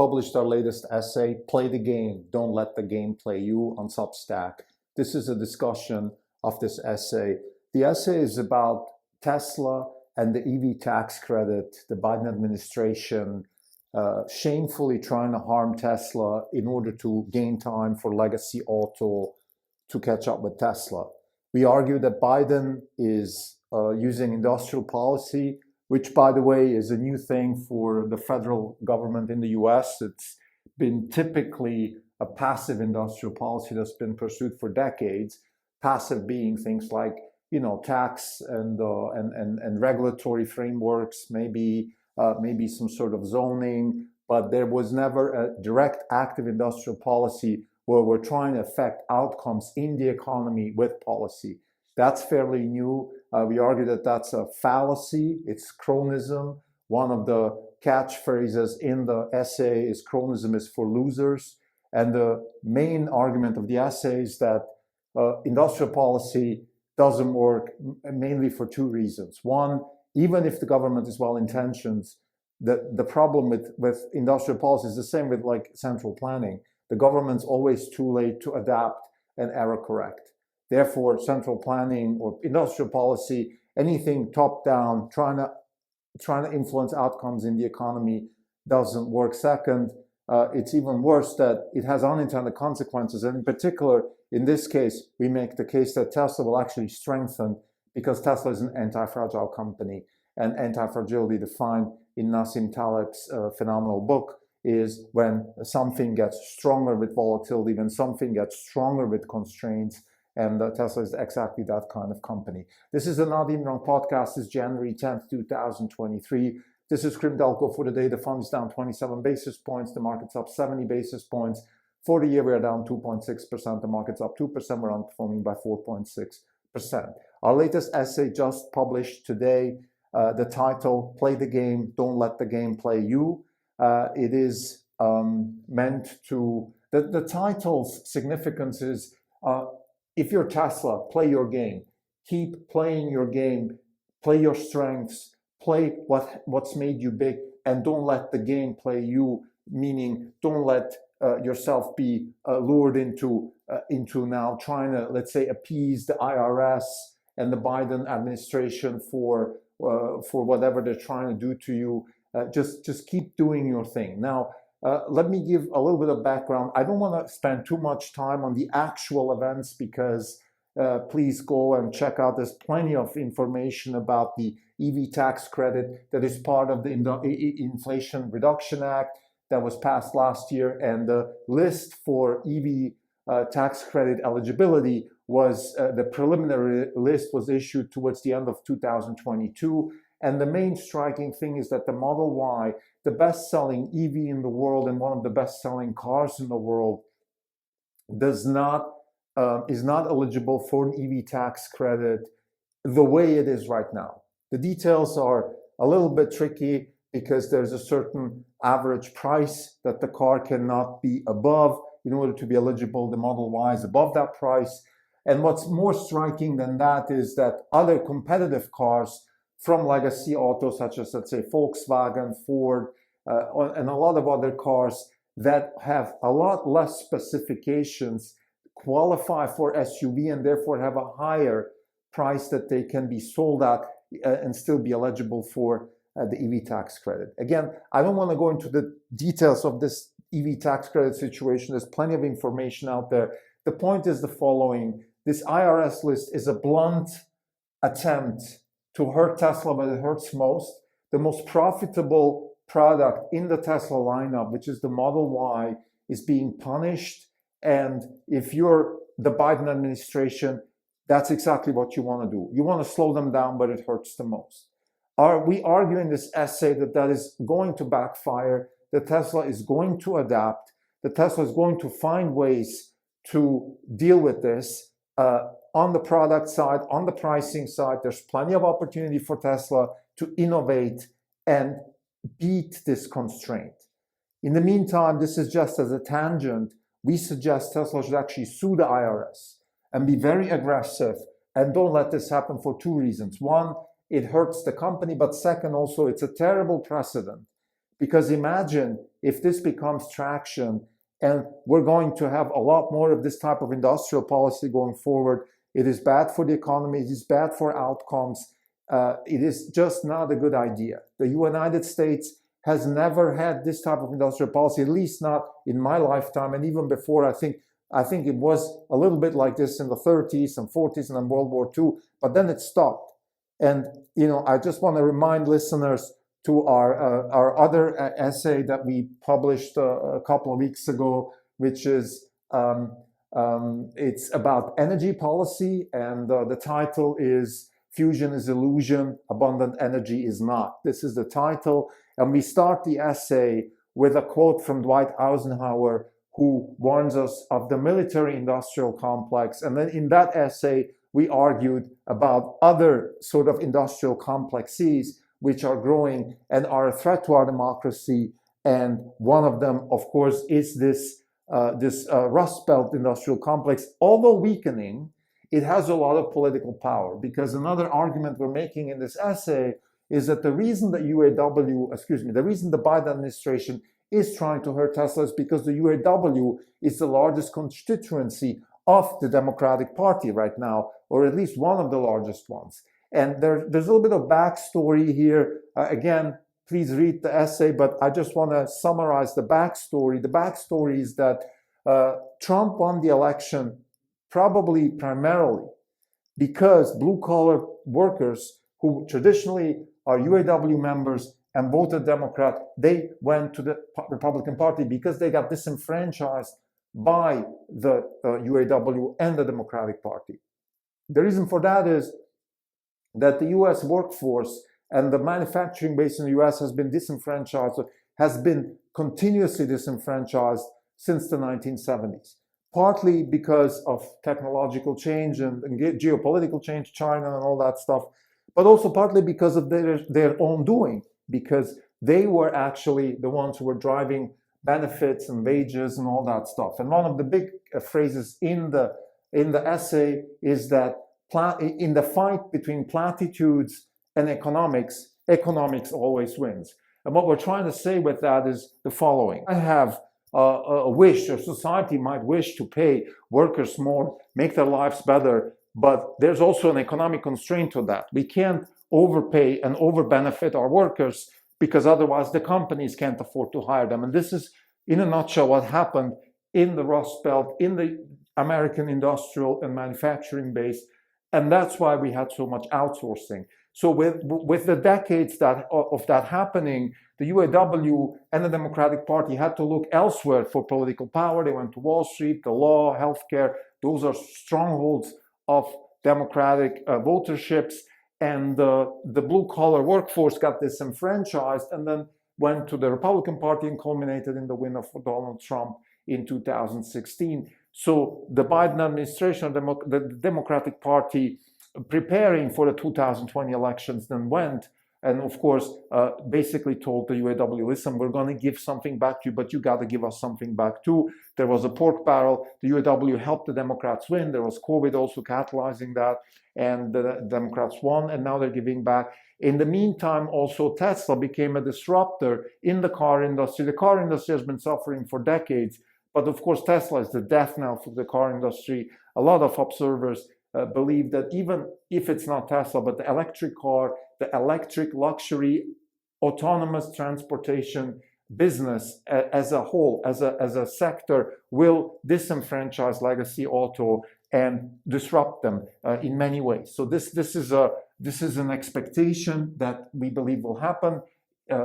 published our latest essay, Play the Game, Don't Let the Game Play You, on Substack. This is a discussion of this essay. The essay is about Tesla and the EV tax credit, the Biden administration shamefully trying to harm Tesla in order to gain time for legacy auto to catch up with Tesla. We argue that Biden is using industrial policy, which, by the way, is a new thing for the federal government in the US. It's been typically a passive industrial policy that's been pursued for decades. Passive being things like, tax and regulatory frameworks, maybe some sort of zoning, but there was never a direct active industrial policy where we're trying to affect outcomes in the economy with policy. That's fairly new. We argue that that's a fallacy. It's chronism. One of the catchphrases in the essay is chronism is for losers. And the main argument of the essay is that industrial policy doesn't work mainly for two reasons. One, even if the government is well-intentioned, the problem with industrial policy is the same with like central planning. The government's always too late to adapt and error correct. Therefore, central planning or industrial policy, anything top-down, trying to influence outcomes in the economy doesn't work. Second, it's even worse that it has unintended consequences. And in particular, in this case, we make the case that Tesla will actually strengthen because Tesla is an anti-fragile company. And anti-fragility, defined in Nassim Taleb's phenomenal book, is when something gets stronger with volatility, when something gets stronger with constraints. And Tesla is exactly that kind of company. This is the Not Even Wrong podcast. It's January 10th, 2023. This is Krim Delco for the day. The fund is down 27 basis points. The market's up 70 basis points. For the year, we're down 2.6%. The market's up 2%. We're underperforming by 4.6%. Our latest essay just published today. The title, Play the Game, Don't Let the Game Play You. It is meant to, the title's significance is, if you're Tesla, play your game. Keep playing your game. Play your strengths. Play what's made you big, and don't let the game play you. Meaning, don't let yourself be lured into now trying to, let's say, appease the IRS and the Biden administration for whatever they're trying to do to you. Just keep doing your thing. Now, let me give a little bit of background. I don't want to spend too much time on the actual events because please go and check out. There's plenty of information about the EV tax credit that is part of the Inflation Reduction Act that was passed last year. And the list for EV tax credit eligibility was, the preliminary list was issued towards the end of 2022. And the main striking thing is that the Model Y, the best-selling EV in the world and one of the best-selling cars in the world, is not eligible for an EV tax credit the way it is right now. The details are a little bit tricky because there's a certain average price that the car cannot be above. In order to be eligible, the Model Y is above that price. And what's more striking than that is that other competitive cars from legacy autos, such as, let's say, Volkswagen, Ford, and a lot of other cars that have a lot less specifications, qualify for SUV and therefore have a higher price that they can be sold at and still be eligible for the EV tax credit. Again, I don't want to go into the details of this EV tax credit situation. There's plenty of information out there. The point is the following. This IRS list is a blunt attempt to hurt Tesla, but it hurts most. The most profitable product in the Tesla lineup, which is the Model Y, is being punished. And if you're the Biden administration, that's exactly what you want to do. You want to slow them down, but it hurts the most. We argue in this essay that is going to backfire, that Tesla is going to adapt, that Tesla is going to find ways to deal with this. On the product side, on the pricing side, there's plenty of opportunity for Tesla to innovate and beat this constraint. In the meantime, this is just as a tangent. We suggest Tesla should actually sue the IRS and be very aggressive, and don't let this happen for two reasons. One, it hurts the company, but second, also, it's a terrible precedent Because imagine if this becomes traction and we're going to have a lot more of this type of industrial policy going forward. It is bad for the economy. It is bad for outcomes. It is just not a good idea. The United States has never had this type of industrial policy, at least not in my lifetime. And even before, I think it was a little bit like this in the 30s and 40s and then World War II, but then it stopped. And, I just want to remind listeners to our other essay that we published a couple of weeks ago, which is it's about energy policy, and the title is "Fusion is Illusion, Abundant Energy is Not." This is the title, and we start the essay with a quote from Dwight Eisenhower, who warns us of the military-industrial complex. And then in that essay, we argued about other sort of industrial complexes which are growing and are a threat to our democracy. And one of them, of course, is this Rust Belt industrial complex. Although weakening, it has a lot of political power, because another argument we're making in this essay is that the reason the reason the Biden administration is trying to hurt Tesla is because the UAW is the largest constituency of the Democratic Party right now, or at least one of the largest ones. And there's a little bit of backstory here. Again, please read the essay, but I just want to summarize the backstory. The backstory is that Trump won the election probably primarily because blue-collar workers who traditionally are UAW members and voted Democrat, they went to the Republican Party because they got disenfranchised by the UAW and the Democratic Party. The reason for that is that the US workforce and the manufacturing base in the US has been disenfranchised, has been continuously disenfranchised since the 1970s, partly because of technological change and geopolitical change, China and all that stuff, but also partly because of their own doing, because they were actually the ones who were driving benefits and wages and all that stuff. And one of the big phrases in the essay is that in the fight between platitudes and economics, economics always wins. And what we're trying to say with that is the following. I have a wish, or society might wish to pay workers more, make their lives better, but there's also an economic constraint to that. We can't overpay and over-benefit our workers because otherwise the companies can't afford to hire them. And this is, in a nutshell, what happened in the Rust Belt, in the American industrial and manufacturing base. And that's why we had so much outsourcing. So with the decades of that happening, the UAW and the Democratic Party had to look elsewhere for political power. They went to Wall Street, the law, healthcare. Those are strongholds of Democratic voterships. And the blue-collar workforce got disenfranchised and then went to the Republican Party and culminated in the win of Donald Trump in 2016. So the Biden administration, the Democratic Party, preparing for the 2020 elections, then went and, of course, basically told the UAW, listen, we're going to give something back to you, but you got to give us something back too. There was a pork barrel. The UAW helped the Democrats win. There was COVID also catalyzing that, and the Democrats won, and now they're giving back. In the meantime, also Tesla became a disruptor in the car industry. The car industry has been suffering for decades, but of course Tesla is the death knell for the car industry. A lot of observers believe that even if it's not Tesla, but the electric car, the electric luxury, autonomous transportation business as a whole, as a sector, will disenfranchise legacy auto and disrupt them in many ways. So this is an expectation that we believe will happen.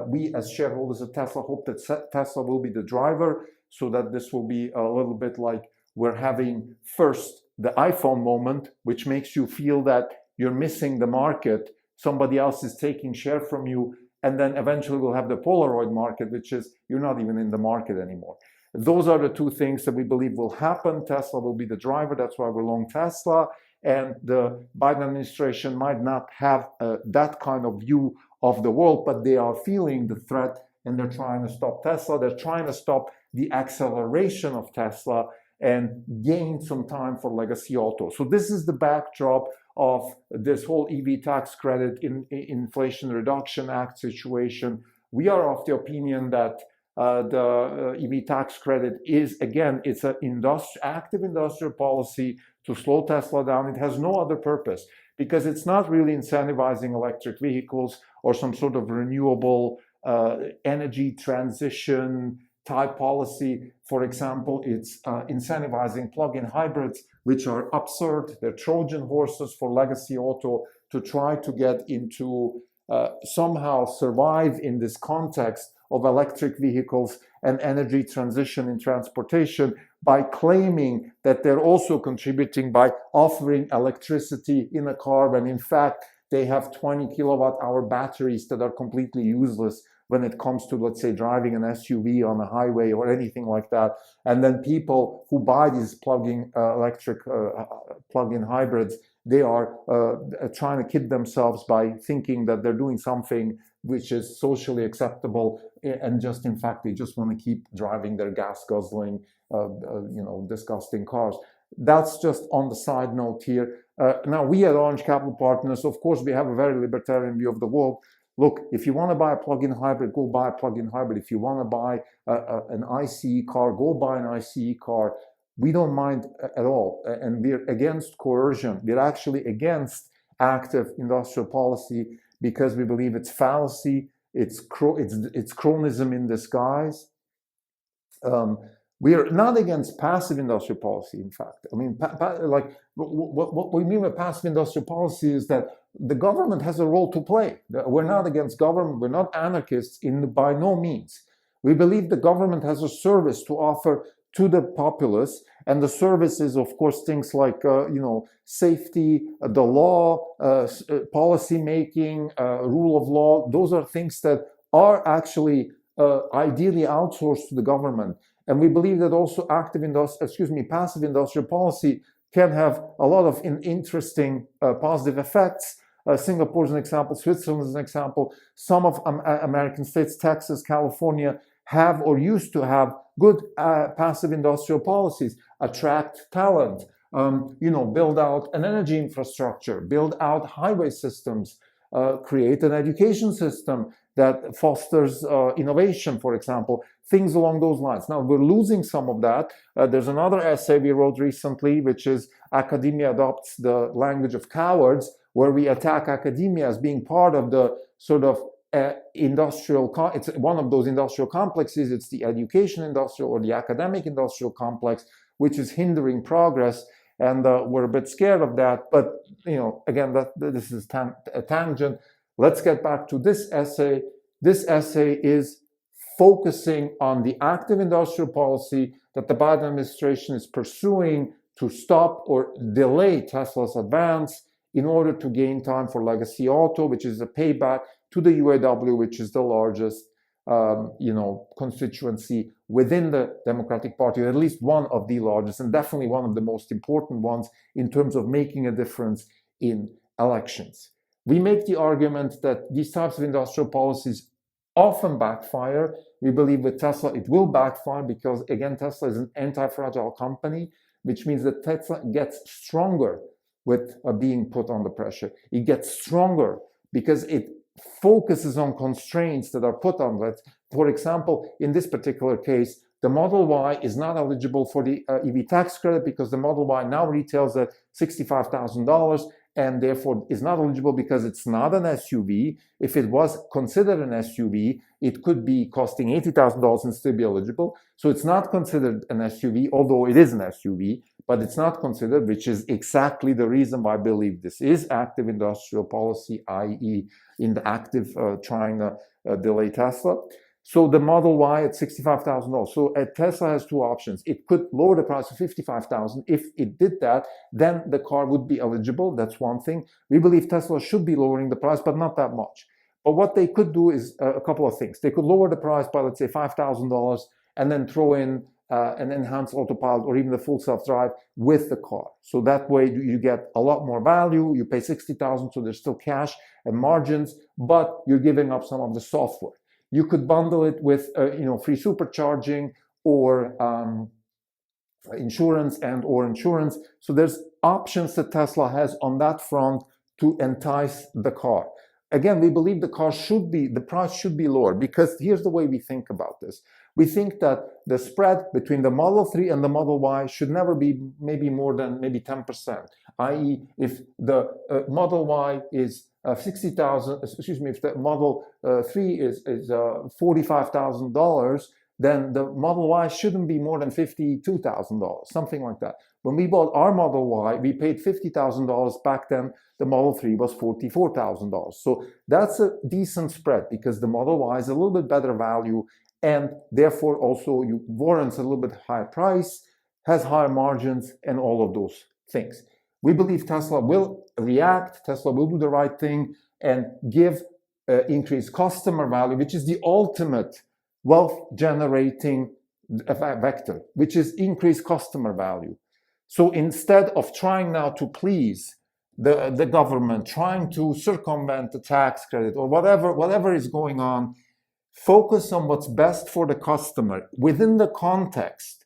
We as shareholders of Tesla hope that Tesla will be the driver, so that this will be a little bit like we're having first the iPhone moment, which makes you feel that you're missing the market, somebody else is taking share from you, and then eventually we'll have the Polaroid market, which is you're not even in the market anymore. Those are the two things that we believe will happen. Tesla will be the driver. That's why we're long Tesla. And the Biden administration might not have that kind of view of the world, but they are feeling the threat and they're trying to stop Tesla. They're trying to stop the acceleration of Tesla and gain some time for legacy auto. So this is the backdrop of this whole EV tax credit in Inflation Reduction Act situation, We are of the opinion that the EV tax credit is, again, it's an active industrial policy to slow Tesla down. It has no other purpose because it's not really incentivizing electric vehicles or some sort of renewable energy transition type policy. For example, it's incentivizing plug-in hybrids, which are absurd. They're Trojan horses for legacy auto to try to get into somehow survive in this context of electric vehicles and energy transition in transportation by claiming that they're also contributing by offering electricity in a car when in fact they have 20 kilowatt hour batteries that are completely useless when it comes to, let's say, driving an SUV on a highway or anything like that. And then people who buy these plug-in hybrids, they are trying to kid themselves by thinking that they're doing something which is socially acceptable, and just in fact they just want to keep driving their gas guzzling, disgusting cars. That's just on the side note here. Now, we at Orange Capital Partners, of course, we have a very libertarian view of the world. Look, if you want to buy a plug-in hybrid, go buy a plug-in hybrid. If you want to buy an ICE car, go buy an ICE car. We don't mind at all. And we're against coercion. We're actually against active industrial policy because we believe it's fallacy, it's cronism in disguise. We are not against passive industrial policy, in fact. I mean, what we mean by passive industrial policy is that the government has a role to play. We're not against government. We're not anarchists by no means. We believe the government has a service to offer to the populace, and the service is, of course, things like safety, the law, policy making, rule of law. Those are things that are actually ideally outsourced to the government. And we believe that also passive industrial policy can have a lot of interesting positive effects. Singapore is an example, Switzerland is an example. Some of American states, Texas, California, have or used to have good passive industrial policies, attract talent, build out an energy infrastructure, build out highway systems, create an education system that fosters innovation, for example, things along those lines. Now, we're losing some of that. There's another essay we wrote recently, which is Academia Adopts the Language of Cowards, where we attack academia as being part of the sort of it's one of those industrial complexes. It's the education industrial or the academic industrial complex, which is hindering progress. And we're a bit scared of that. But, again, this is a tangent. Let's get back to this essay. This essay is focusing on the active industrial policy that the Biden administration is pursuing to stop or delay Tesla's advance in order to gain time for legacy auto, which is a payback to the UAW, which is the largest constituency within the Democratic Party, or at least one of the largest, and definitely one of the most important ones in terms of making a difference in elections. We make the argument that these types of industrial policies often backfire. We believe with Tesla it will backfire because, again, Tesla is an anti-fragile company, which means that Tesla gets stronger with being put under pressure. It gets stronger because it focuses on constraints that are put on it. For example, in this particular case, the Model Y is not eligible for the EV tax credit because the Model Y now retails at $65,000 and therefore is not eligible because it's not an SUV. If it was considered an SUV, it could be costing $80,000 and still be eligible. So it's not considered an SUV, although it is an SUV, but it's not considered, which is exactly the reason why I believe this is active industrial policy, i.e. in the active trying to delay Tesla. So the Model Y at $65,000. So Tesla has two options. It could lower the price to $55,000. If it did that, then the car would be eligible. That's one thing. We believe Tesla should be lowering the price, but not that much. But what they could do is a couple of things. They could lower the price by, let's say, $5,000 and then throw in an enhanced autopilot or even the full self-drive with the car. So that way you get a lot more value. You pay $60,000, so there's still cash and margins, but you're giving up some of the software. You could bundle it with free supercharging or insurance. So there's options that Tesla has on that front to entice the car. again, we believe the price should be lower, because here's the way we think about this. We think that the spread between the Model 3 and the Model Y should never be maybe more than maybe 10%, i.e. if the Model Y is 60,000, excuse me, if the Model 3 is $45,000, then the Model Y shouldn't be more than $52,000, something like that. When we bought our Model Y, we paid $50,000 back then. The Model 3 was $44,000. So that's a decent spread, because the Model Y is a little bit better value, and therefore also warrants a little bit higher price, has higher margins, and all of those things. We believe Tesla will react, Tesla will do the right thing, and give increased customer value, which is the ultimate wealth generating vector, which is increased customer value. So instead of trying now to please the government, trying to circumvent the tax credit or whatever is going on, focus on what's best for the customer within the context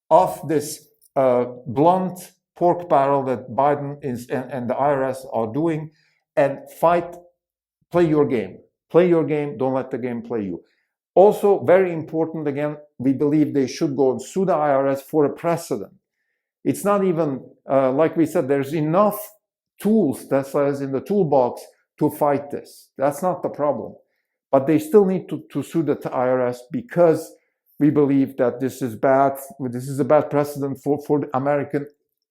of this blunt pork barrel that Biden and the IRS are doing, and play your game. Play your game, don't let the game play you. Also, very important, again, we believe they should go and sue the IRS for a precedent. It's not even, like we said, there's enough tools Tesla is in the toolbox to fight this. That's not the problem. But they still need to sue the IRS, because we believe that this is bad. This is a bad precedent for the American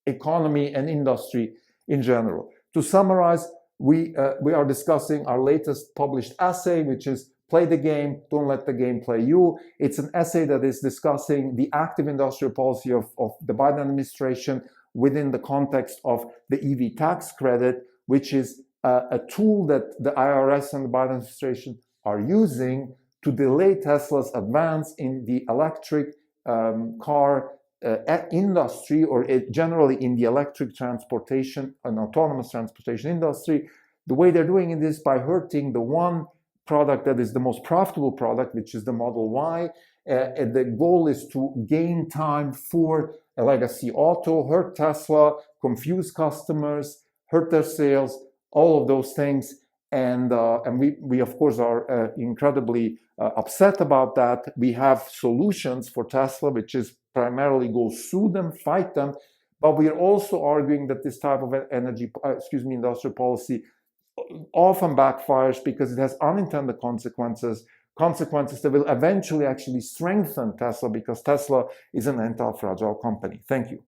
economy and industry in general. To summarize, we are discussing our latest published essay, which is Play the Game, Don't Let the Game Play You. It's an essay that is discussing the active industrial policy of the Biden administration within the context of the EV tax credit, which is a tool that the IRS and the Biden administration are using to delay Tesla's advance in the electric car industry, or generally in the electric transportation and autonomous transportation industry. The way they're doing it is by hurting the one product that is the most profitable product, which is the Model Y. And the goal is to gain time for a legacy auto, hurt Tesla, confuse customers, hurt their sales, all of those things. And we of course are incredibly upset about that. We have solutions for Tesla, which is primarily go sue them, fight them, but we are also arguing that this type of industrial policy often backfires, because it has unintended consequences that will eventually actually strengthen Tesla, because Tesla is an anti-fragile company. Thank you.